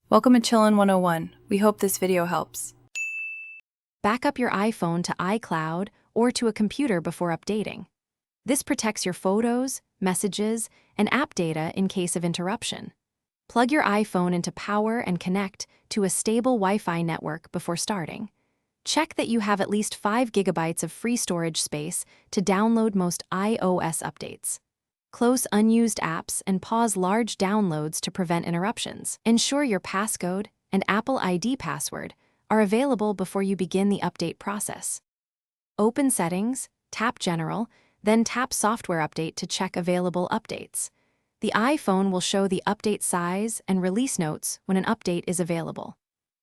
Welcome to Chillin' 101. We hope this video helps. Back up your iPhone to iCloud or to a computer before updating. This protects your photos, messages, and app data in case of interruption. Plug your iPhone into power and connect to a stable Wi-Fi network before starting. Check that you have at least 5 gigabytes of free storage space to download most iOS updates. Close unused apps and pause large downloads to prevent interruptions. Ensure your passcode and Apple ID password are available before you begin the update process. Open Settings, tap General, then tap Software Update to check available updates. The iPhone will show the update size and release notes when an update is available.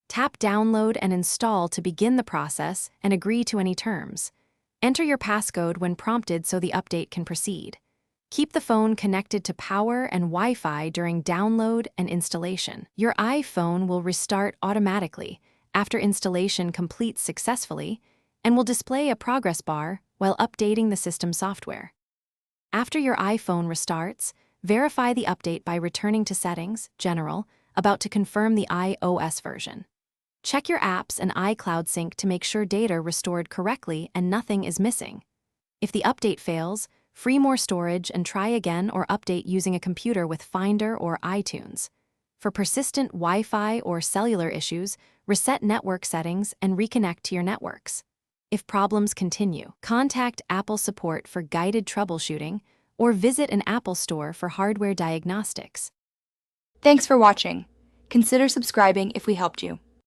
Tap Download and Install to begin the process and agree to any terms. Enter your passcode when prompted so the update can proceed. Keep the phone connected to power and Wi-Fi during download and installation. Your iPhone will restart automatically after installation completes successfully and will display a progress bar while updating the system software. After your iPhone restarts, verify the update by returning to Settings, General, about to confirm the iOS version. Check your apps and iCloud sync to make sure data restored correctly and nothing is missing. If the update fails, free more storage and try again or update using a computer with Finder or iTunes. For persistent Wi-Fi or cellular issues, reset network settings and reconnect to your networks. If problems continue, contact Apple support for guided troubleshooting or visit an Apple store for hardware diagnostics. Thanks for watching. Consider subscribing if we helped you.